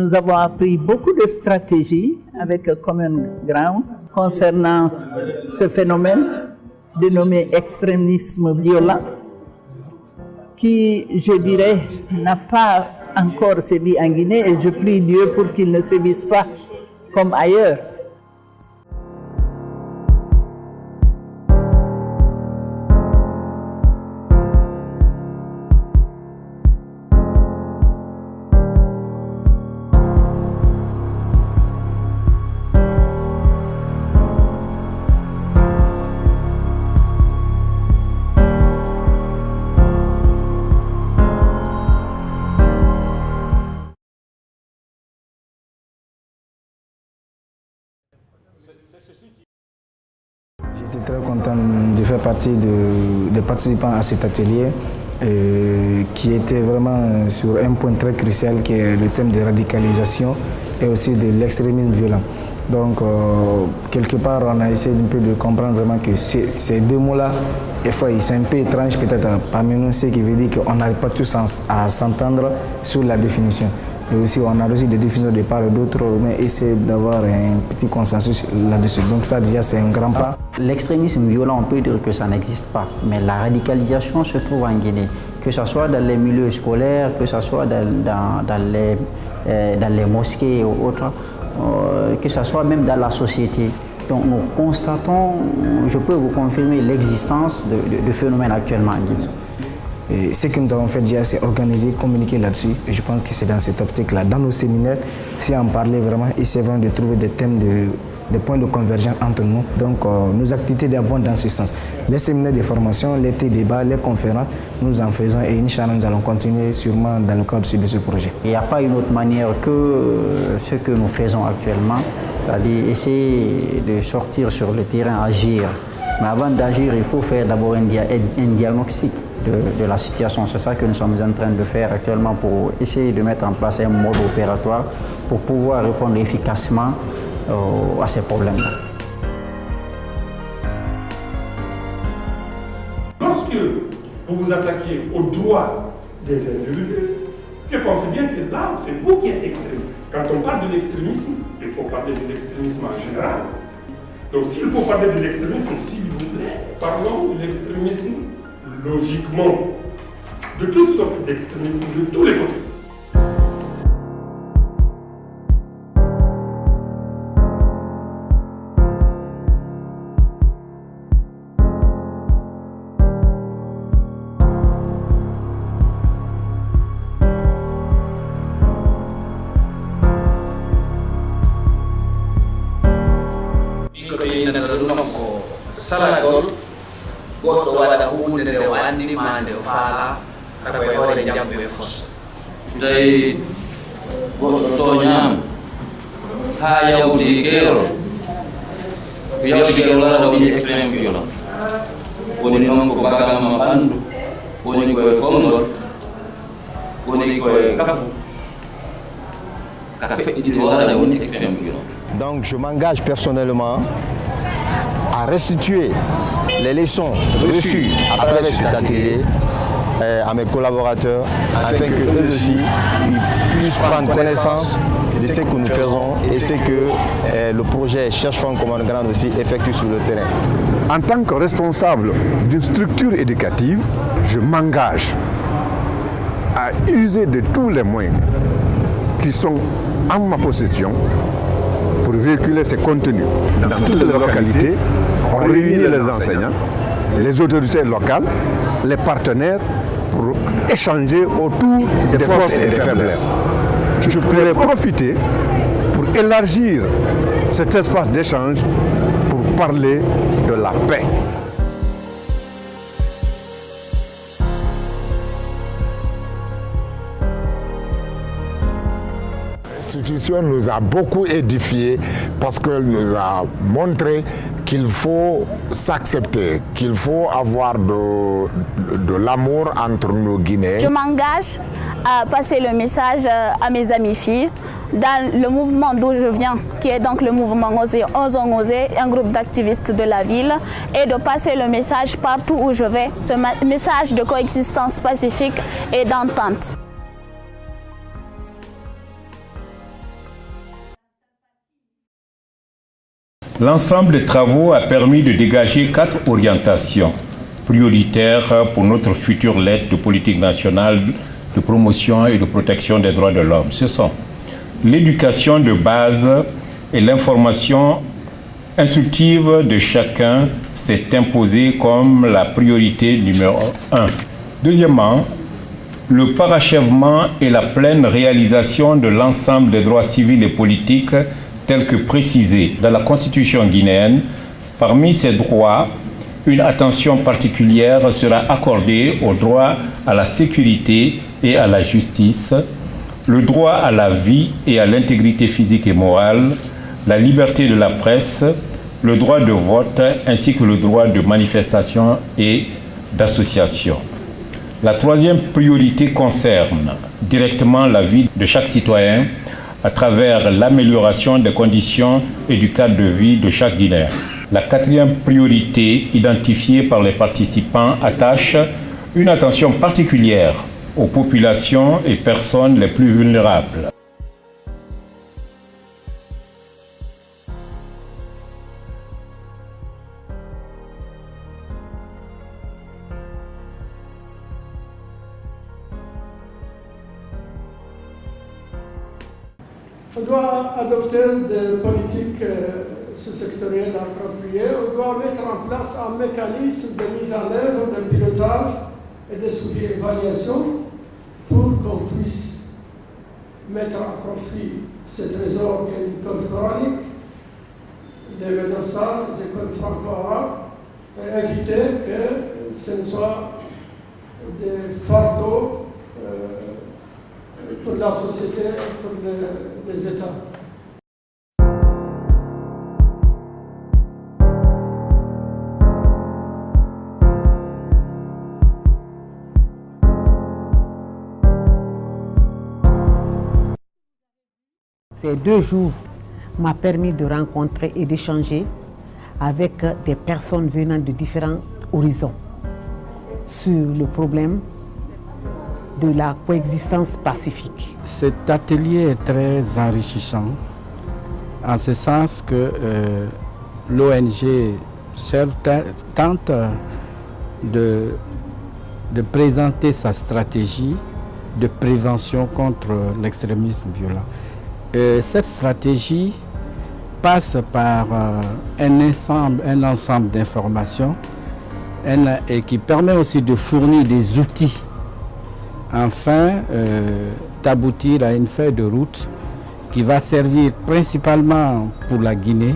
nous avons appris beaucoup de stratégies avec Common Ground concernant ce phénomène dénommé extrémisme violent, qui, je dirais, n'a pas encore sévi en Guinée, et je prie Dieu pour qu'il ne sévisse pas comme ailleurs. J'étais très content de faire partie des participants à cet atelier qui était vraiment sur un point très crucial qui est le thème de radicalisation et aussi de l'extrémisme violent. Donc, quelque part, on a essayé un peu de comprendre vraiment que ces deux mots-là, des fois, ils sont un peu étranges peut-être parmi nous, ce qui veut dire qu'on n'arrive pas tous à s'entendre sur la définition. Et aussi, on a reçu des définitions de part et d'autre, mais essayer d'avoir un petit consensus là-dessus. Donc ça, déjà, c'est un grand pas. L'extrémisme violent, on peut dire que ça n'existe pas, mais la radicalisation se trouve en Guinée, que ce soit dans les milieux scolaires, que ce soit dans les mosquées ou autres, que ce soit même dans la société. Donc nous constatons, je peux vous confirmer l'existence de phénomènes actuellement en Guinée. Et ce que nous avons fait déjà, c'est organiser, communiquer là-dessus. Et je pense que c'est dans cette optique-là. Dans nos séminaires, si on parlait vraiment, essayons de trouver des thèmes, des points de convergence entre nous. Donc, nos activités vont dans ce sens. Les séminaires de formation, les débats, les conférences, nous en faisons. Et Inch'Allah, nous allons continuer sûrement dans le cadre de ce projet. Il n'y a pas une autre manière que ce que nous faisons actuellement, c'est-à-dire essayer de sortir sur le terrain, agir. Mais avant d'agir, il faut faire d'abord un diagnostic de la situation. C'est ça que nous sommes en train de faire actuellement pour essayer de mettre en place un mode opératoire pour pouvoir répondre efficacement à ces problèmes-là. Lorsque vous vous attaquez aux droits des individus, je pense bien que là, c'est vous qui êtes extrémiste. Quand on parle de l'extrémisme, il faut parler de l'extrémisme en général. Donc s'il faut parler de l'extrémisme, s'il vous plaît, parlons de l'extrémisme logiquement, de toutes sortes d'extrémisme, de tous les côtés. goɗɗo waɗa hunde nde o andima nde faala tawa e hoore jabbo e fos tawi goɗɗo toñama ha yawdi keero yawdi keero waɗa woni extrême violent woni noon ko bagama ɓandu woni koye konngol woni koye kafu ka feƴƴiti waɗa woni extrême violent. Donc je m'engage personnellement à restituer les leçons reçues à travers cet atelier à mes collaborateurs afin qu'eux aussi ils puissent prendre connaissance de ce que nous faisons et ce que le projet Cherche Fonds Common Ground aussi effectue sur le terrain. En tant que responsable d'une structure éducative, je m'engage à user de tous les moyens qui sont en ma possession pour véhiculer ces contenus. Dans toutes les localités, on réunit les enseignants, les autorités locales, les partenaires pour échanger autour des forces et des faiblesses. Je pourrais profiter pour élargir cet espace d'échange pour parler de la paix. L'institution nous a beaucoup édifiés parce qu'elle nous a montré qu'il faut s'accepter, qu'il faut avoir de l'amour entre nos Guinéens. Je m'engage à passer le message à mes amies filles dans le mouvement d'où je viens, qui est donc le mouvement Osons Oser, un groupe d'activistes de la ville, et de passer le message partout où je vais, ce message de coexistence pacifique et d'entente. L'ensemble des travaux a permis de dégager 4 orientations prioritaires pour notre future lettre de politique nationale de promotion et de protection des droits de l'homme. Ce sont l'éducation de base et l'information instructive de chacun s'est imposée comme la priorité numéro 1. Deuxièmement, le parachèvement et la pleine réalisation de l'ensemble des droits civils et politiques tels que précisés dans la Constitution guinéenne. Parmi ces droits, une attention particulière sera accordée au droit à la sécurité et à la justice, le droit à la vie et à l'intégrité physique et morale, la liberté de la presse, le droit de vote ainsi que le droit de manifestation et d'association. La troisième priorité concerne directement la vie de chaque citoyen à travers l'amélioration des conditions et du cadre de vie de chaque Guinéen. La quatrième priorité identifiée par les participants attache une attention particulière aux populations et personnes les plus vulnérables. On doit adopter des politiques sous-sectorielles appropriées. On doit mettre en place un mécanisme de mise en œuvre, de pilotage et de suivi et évaluation pour qu'on puisse mettre à profit ce trésor qu'est l'école coranique, des médecins, des écoles franco-arabes, et éviter que ce ne soit des fardeaux pour la société et pour les États. Ces 2 jours m'ont permis de rencontrer et d'échanger avec des personnes venant de différents horizons sur le problème de la coexistence pacifique. Cet atelier est très enrichissant, en ce sens que l'ONG tente de présenter sa stratégie de prévention contre l'extrémisme violent. Cette stratégie passe par un ensemble d'informations et qui permet aussi de fournir des outils afin d'aboutir à une feuille de route qui va servir principalement pour la Guinée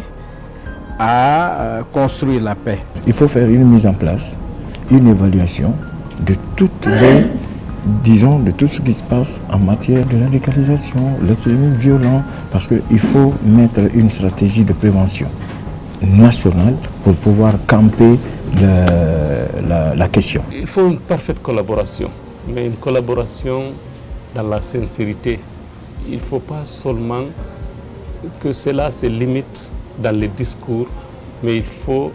à construire la paix. Il faut faire une mise en place, une évaluation de toutes de tout ce qui se passe en matière de radicalisation, l'extrémisme violent, parce qu'il faut mettre une stratégie de prévention nationale pour pouvoir camper la question. Il faut une parfaite collaboration, mais une collaboration dans la sincérité. Il ne faut pas seulement que cela se limite dans les discours, mais il faut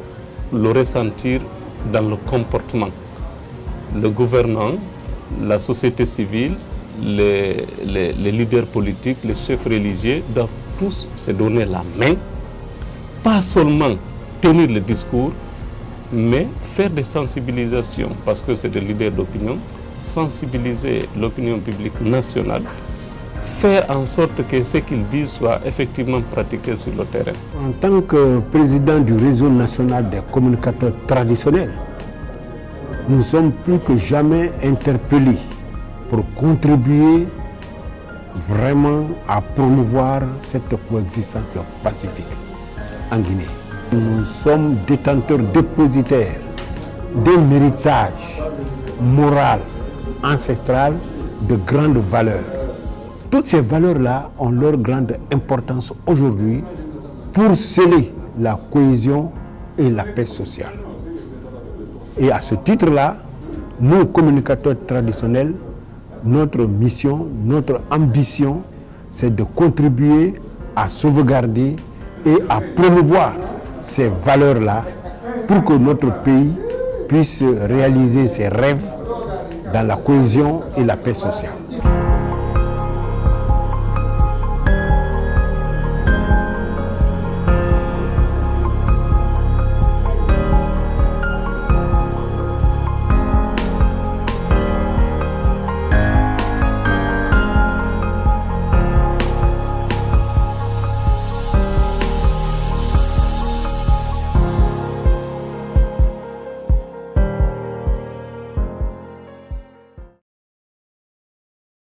le ressentir dans le comportement. Le gouvernement, la société civile, les leaders politiques, les chefs religieux doivent tous se donner la main, pas seulement tenir le discours, mais faire des sensibilisations, parce que c'est des leaders d'opinion, sensibiliser l'opinion publique nationale, faire en sorte que ce qu'ils disent soit effectivement pratiqué sur le terrain. En tant que président du réseau national des communicateurs traditionnels, nous sommes plus que jamais interpellés pour contribuer vraiment à promouvoir cette coexistence pacifique en Guinée. Nous sommes détenteurs dépositaires d'un héritage moral, ancestral de grandes valeurs. Toutes ces valeurs-là ont leur grande importance aujourd'hui pour sceller la cohésion et la paix sociale. Et à ce titre-là, nous, communicateurs traditionnels, notre mission, notre ambition, c'est de contribuer à sauvegarder et à promouvoir ces valeurs-là pour que notre pays puisse réaliser ses rêves dans la cohésion et la paix sociale.